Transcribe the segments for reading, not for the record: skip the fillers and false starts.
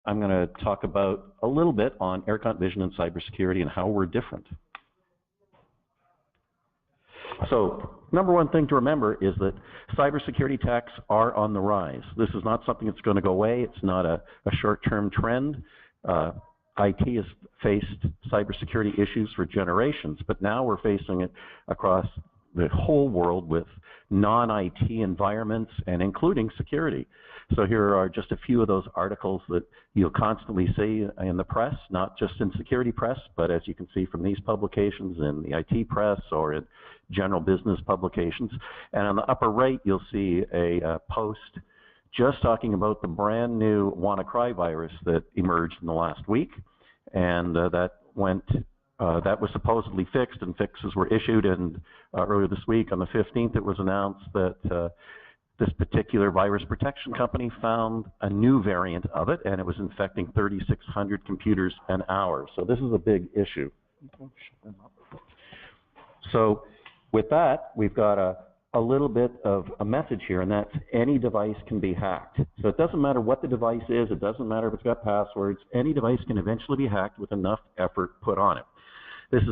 I'm going to talk about a little bit on Arecont Vision and cybersecurity and how we're different. So, number one thing to remember is that cybersecurity attacks are on the rise. This is not something that's going to go away. It's not a short-term trend. IT has faced cybersecurity issues for generations, but now we're facing it across the whole world with non-IT environments and including security. So here are just a few of those articles that you'll constantly see in the press, not just in security press, but as you can see from these publications in the IT press or in general business publications. And on the upper right, you'll see a post just talking about the brand new WannaCry virus that emerged in the last week. And that was supposedly fixed, and fixes were issued. And earlier this week, on the 15th, it was announced that this particular virus protection company found a new variant of it, and it was infecting 3,600 computers an hour. So this is a big issue. So with that, we've got a little bit of a message here, and that's any device can be hacked. So it doesn't matter what the device is. It doesn't matter if it's got passwords. Any device can eventually be hacked with enough effort put on it. This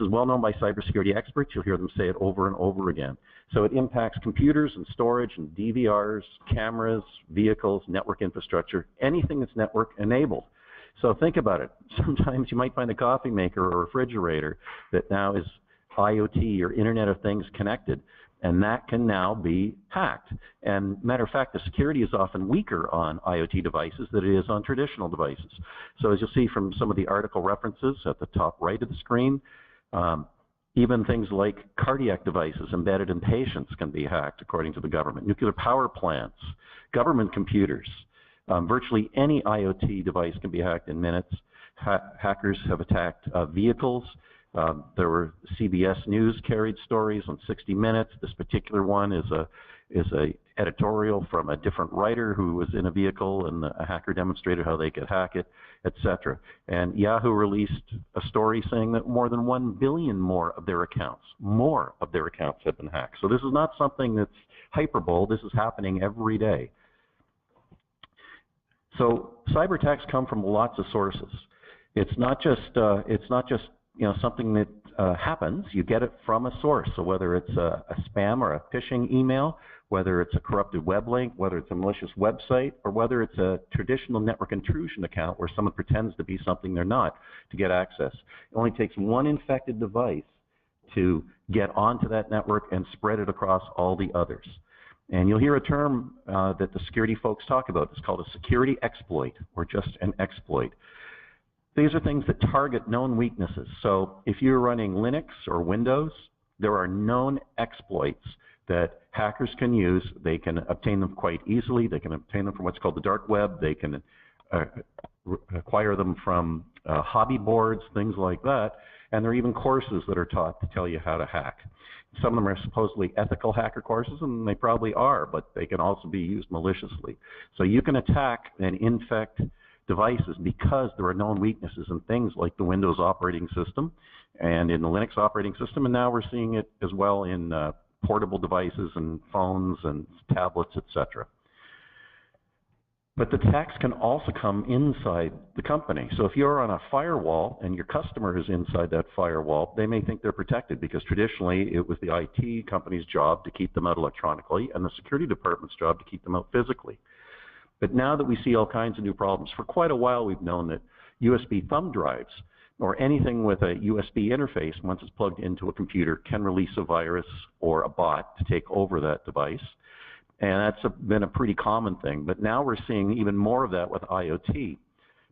is well known by cybersecurity experts. You'll hear them say it over and over again. So it impacts computers and storage and DVRs, cameras, vehicles, network infrastructure, anything that's network enabled. So think about it. Sometimes you might find a coffee maker or a refrigerator that now is IoT or Internet of Things connected, and that can now be hacked. And matter of fact, the security is often weaker on IoT devices than it is on traditional devices. So as you'll see from some of the article references at the top right of the screen, even things like cardiac devices embedded in patients can be hacked, according to the government. Nuclear power plants, government computers, virtually any IoT device can be hacked in minutes. Hackers have attacked vehicles. There were CBS News carried stories on 60 Minutes. This particular one is a editorial from a different writer who was in a vehicle, and a hacker demonstrated how they could hack it, etc. And Yahoo released a story saying that more than 1 billion more of their accounts have been hacked. So this is not something that's hyperbole. This is happening every day. So cyber attacks come from lots of sources. It's not just something that happens. You get it from a source. So whether it's a spam or a phishing email, whether it's a corrupted web link, whether it's a malicious website, or whether it's a traditional network intrusion account where someone pretends to be something they're not to get access. It only takes one infected device to get onto that network and spread it across all the others. And you'll hear a term that the security folks talk about. It's called a security exploit, or just an exploit. These are things that target known weaknesses. So if you're running Linux or Windows, there are known exploits that hackers can use. They can obtain them quite easily. They can obtain them from what's called the dark web. They can acquire them from hobby boards, things like that. And there are even courses that are taught to tell you how to hack. Some of them are supposedly ethical hacker courses, and they probably are, but they can also be used maliciously. So you can attack and infect devices because there are known weaknesses in things like the Windows operating system and in the Linux operating system, and now we're seeing it as well in portable devices and phones and tablets, etc. But the attacks can also come inside the company. So if you're on a firewall and your customer is inside that firewall, they may think they're protected because traditionally it was the IT company's job to keep them out electronically and the security department's job to keep them out physically. But now that we see all kinds of new problems, for quite a while we've known that USB thumb drives or anything with a USB interface, once it's plugged into a computer, can release a virus or a bot to take over that device. And that's been a pretty common thing. But now we're seeing even more of that with IoT,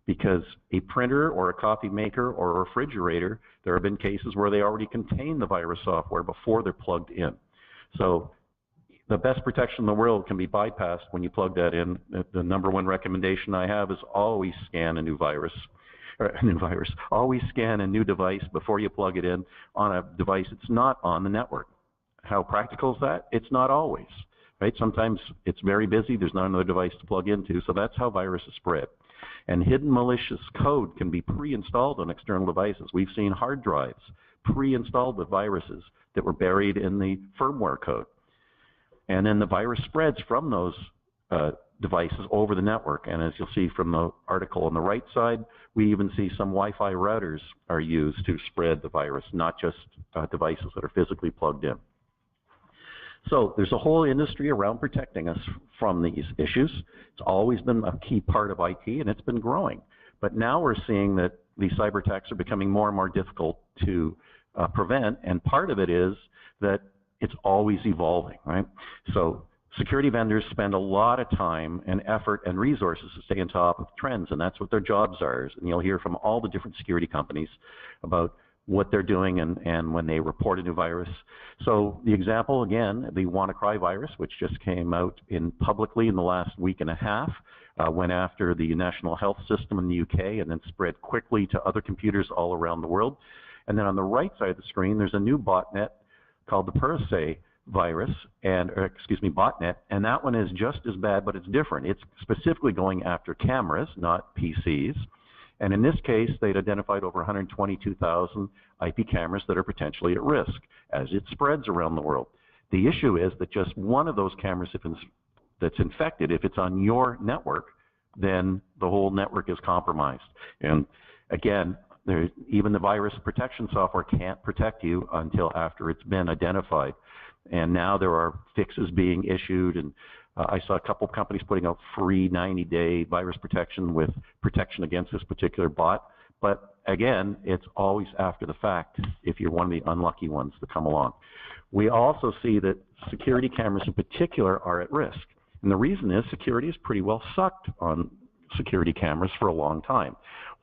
because a printer or a coffee maker or a refrigerator, there have been cases where they already contain the virus software before they're plugged in. So the best protection in the world can be bypassed when you plug that in. The number one recommendation I have is always scan a new virus. Always scan a new device before you plug it in on a device that's not on the network. How practical is that? It's not always. Right? Sometimes it's very busy, there's not another device to plug into, so that's how viruses spread. And hidden malicious code can be pre-installed on external devices. We've seen hard drives pre-installed with viruses that were buried in the firmware code. And then the virus spreads from those devices over the network. And as you'll see from the article on the right side, we even see some Wi-Fi routers are used to spread the virus, not just devices that are physically plugged in. So there's a whole industry around protecting us from these issues. It's always been a key part of IT, and it's been growing. But now we're seeing that these cyber attacks are becoming more and more difficult to prevent, and part of it is that it's always evolving, right? So security vendors spend a lot of time and effort and resources to stay on top of trends, and that's what their jobs are. And you'll hear from all the different security companies about what they're doing and when they report a new virus. So the example, again, the WannaCry virus, which just came out publicly in the last week and a half, went after the National Health System in the UK and then spread quickly to other computers all around the world. And then on the right side of the screen, there's a new botnet called the Persei virus, botnet, and that one is just as bad, but it's different. It's specifically going after cameras, not PCs. And in this case, they'd identified over 122,000 IP cameras that are potentially at risk as it spreads around the world. The issue is that just one of those cameras that's infected, if it's on your network, then the whole network is compromised. And again, even the virus protection software can't protect you until after it's been identified. And now there are fixes being issued, and I saw a couple of companies putting out free 90-day virus protection with protection against this particular bot. But again, it's always after the fact if you're one of the unlucky ones to come along. We also see that security cameras in particular are at risk. And the reason is security is pretty well sucked on security cameras for a long time.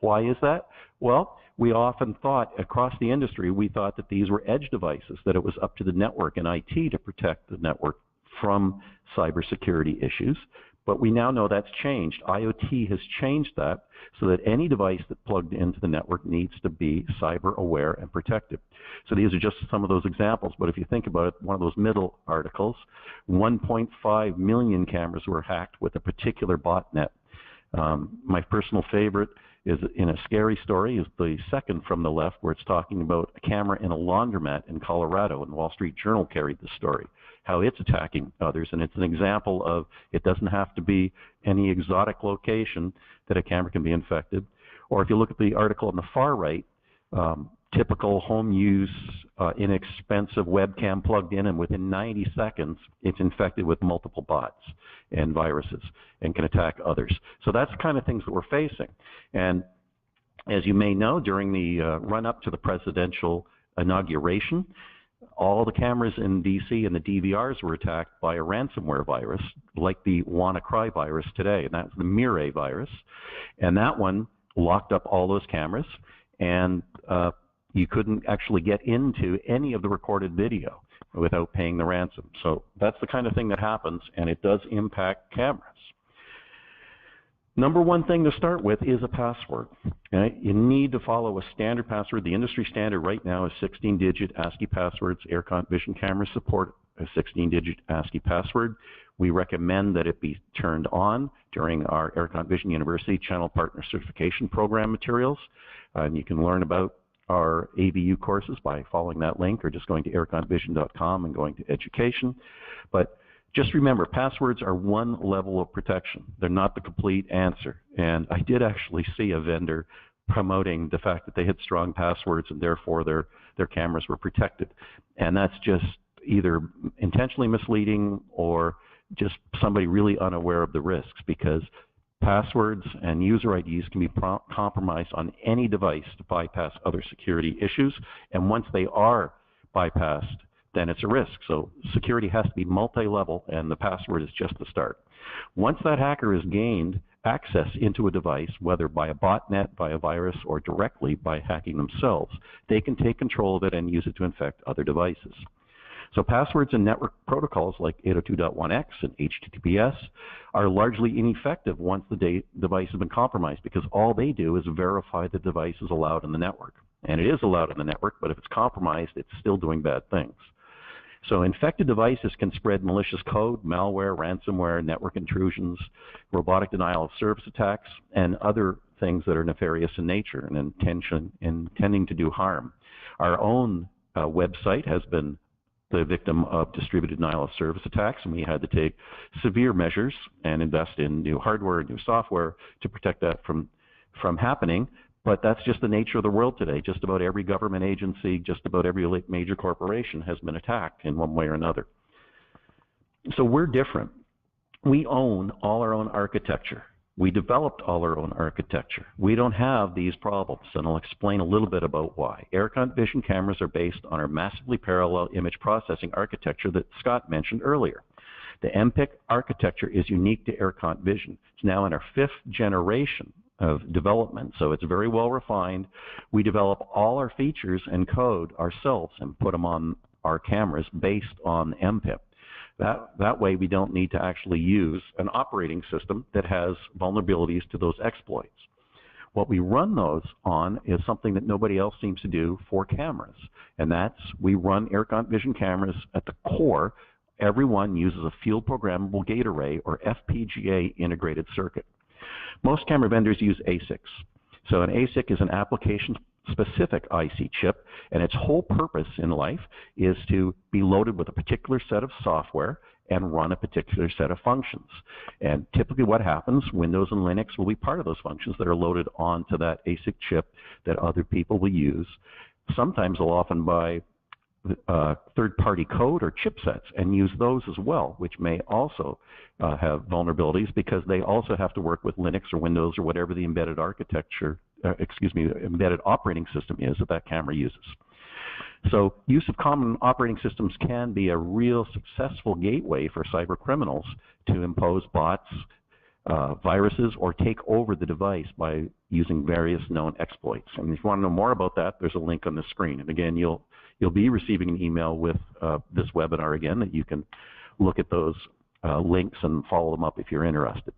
Why is that? Well, we often thought across the industry, we thought that these were edge devices, that it was up to the network and IT to protect the network from cybersecurity issues. But we now know that's changed. IoT has changed that so that any device that plugged into the network needs to be cyber aware and protected. So these are just some of those examples. But if you think about it, one of those middle articles, 1.5 million cameras were hacked with a particular botnet. My personal favorite is in a scary story is the second from the left, where it's talking about a camera in a laundromat in Colorado, and the Wall Street Journal carried the story, how it's attacking others. And it's an example of it doesn't have to be any exotic location that a camera can be infected. Or if you look at the article on the far right, typical home use, inexpensive webcam plugged in, and within 90 seconds, it's infected with multiple bots and viruses and can attack others. So that's the kind of things that we're facing. And as you may know, during the run-up to the presidential inauguration, all the cameras in DC and the DVRs were attacked by a ransomware virus, like the WannaCry virus today, and that's the Mirai virus. And that one locked up all those cameras, and you couldn't actually get into any of the recorded video without paying the ransom. So that's the kind of thing that happens, and it does impact cameras. Number one thing to start with is a password. Okay? You need to follow a standard password. The industry standard right now is 16-digit ASCII passwords. Arecont Vision cameras support a 16-digit ASCII password. We recommend that it be turned on during our Arecont Vision University Channel Partner Certification Program materials. And you can learn about our AVU courses by following that link or just going to arecontvision.com and going to education. But just remember, passwords are one level of protection. They're not the complete answer. And I did actually see a vendor promoting the fact that they had strong passwords and therefore their cameras were protected. And that's just either intentionally misleading or just somebody really unaware of the risks, because passwords and user IDs can be compromised on any device to bypass other security issues. And once they are bypassed, then it's a risk. So security has to be multi-level, and the password is just the start. Once that hacker has gained access into a device, whether by a botnet, by a virus, or directly by hacking themselves, they can take control of it and use it to infect other devices. So passwords and network protocols like 802.1x and HTTPS are largely ineffective once the device has been compromised, because all they do is verify the device is allowed in the network. And it is allowed in the network, but if it's compromised, it's still doing bad things. So infected devices can spread malicious code, malware, ransomware, network intrusions, robotic denial of service attacks, and other things that are nefarious in nature and intending to do harm. Our own website has been the victim of distributed denial of service attacks, and we had to take severe measures and invest in new hardware and new software to protect that from happening. But that's just the nature of the world today. Just about every government agency, just about every major corporation has been attacked in one way or another. So we're different. We own all our own architecture. We developed all our own architecture. We don't have these problems, and I'll explain a little bit about why. Arecont Vision cameras are based on our massively parallel image processing architecture that Scott mentioned earlier. The MPIC architecture is unique to Arecont Vision. It's now in our 5th generation of development, so it's very well refined. We develop all our features and code ourselves and put them on our cameras based on MPIP. That way we don't need to actually use an operating system that has vulnerabilities to those exploits. What we run those on is something that nobody else seems to do for cameras, and that's we run Arecont Vision cameras at the core. Everyone uses a field programmable gate array or FPGA integrated circuit. Most camera vendors use ASICs. So an ASIC is an application-specific IC chip, and its whole purpose in life is to be loaded with a particular set of software and run a particular set of functions. And typically what happens, Windows and Linux will be part of those functions that are loaded onto that ASIC chip that other people will use. Sometimes they'll often buy third-party code or chipsets and use those as well, which may also have vulnerabilities because they also have to work with Linux or Windows or whatever the embedded architecture, embedded operating system is that camera uses. So use of common operating systems can be a real successful gateway for cyber criminals to impose bots, viruses, or take over the device by using various known exploits. And if you want to know more about that, there's a link on the screen. And again, you'll be receiving an email with this webinar again that you can look at those links and follow them up if you're interested.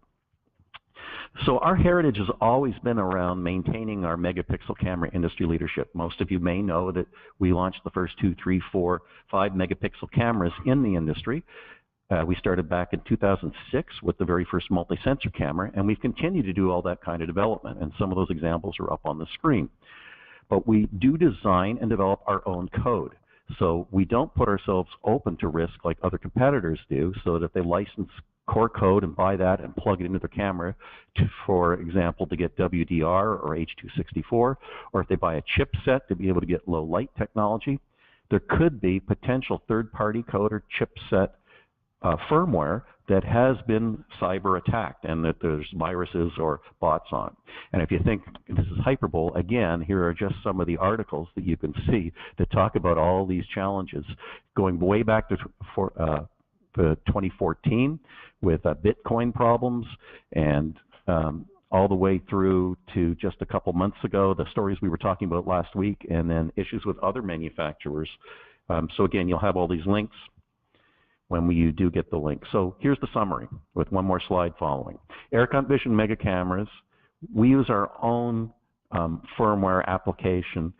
So our heritage has always been around maintaining our megapixel camera industry leadership. Most of you may know that we launched the first 2, 3, 4, 5 megapixel cameras in the industry. We started back in 2006 with the very first multi-sensor camera, and we've continued to do all that kind of development, and some of those examples are up on the screen. But we do design and develop our own code. So we don't put ourselves open to risk like other competitors do, so that if they license core code and buy that and plug it into their camera, for example, to get WDR or H.264, or if they buy a chipset to be able to get low light technology, there could be potential third-party code or chipset firmware that has been cyber attacked and that there's viruses or bots on. And if you think this is hyperbole, again, here are just some of the articles that you can see that talk about all these challenges, going way back to 2014 with Bitcoin problems, and all the way through to just a couple months ago, the stories we were talking about last week, and then issues with other manufacturers. So again, you'll have all these links when you do get the link. So here's the summary with one more slide following. Arecont Vision mega cameras, we use our own firmware application.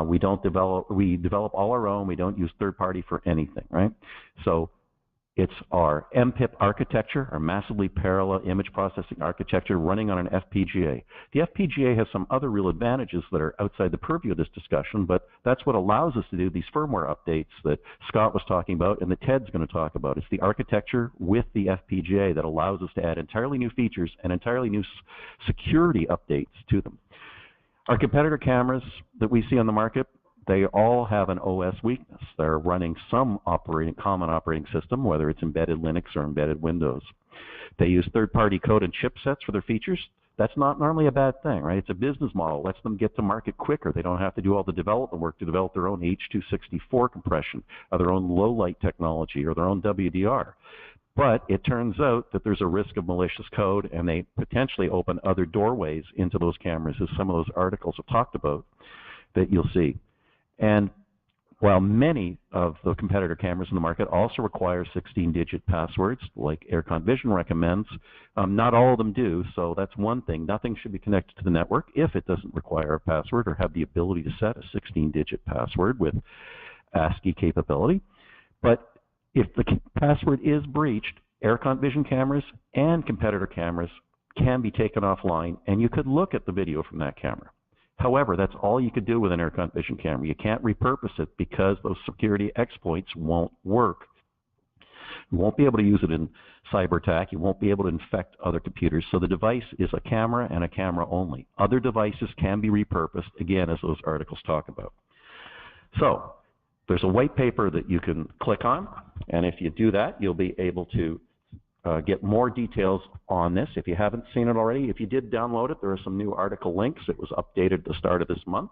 We develop all our own. We don't use third party for anything, right? So it's our MPIP architecture, our massively parallel image processing architecture running on an FPGA. The FPGA has some other real advantages that are outside the purview of this discussion, but that's what allows us to do these firmware updates that Scott was talking about and that Ted's going to talk about. It's the architecture with the FPGA that allows us to add entirely new features and entirely new security updates to them. Our competitor cameras that we see on the market, they all have an OS weakness. They're running some common operating system, whether it's embedded Linux or embedded Windows. They use third-party code and chipsets for their features. That's not normally a bad thing, right? It's a business model. It lets them get to market quicker. They don't have to do all the development work to develop their own H.264 compression, or their own low-light technology, or their own WDR. But it turns out that there's a risk of malicious code, and they potentially open other doorways into those cameras, as some of those articles have talked about that you'll see. And while many of the competitor cameras in the market also require 16-digit passwords, like Arecont Vision recommends, not all of them do, so that's one thing. Nothing should be connected to the network if it doesn't require a password or have the ability to set a 16-digit password with ASCII capability. But if the password is breached, Arecont Vision cameras and competitor cameras can be taken offline, and you could look at the video from that camera. However, that's all you could do with an Arecont Vision camera. You can't repurpose it because those security exploits won't work. You won't be able to use it in cyber attack. You won't be able to infect other computers. So the device is a camera and a camera only. Other devices can be repurposed, again, as those articles talk about. So there's a white paper that you can click on, and if you do that, you'll be able to get more details on this. If you haven't seen it already, if you did download it, there are some new article links. It was updated at the start of this month.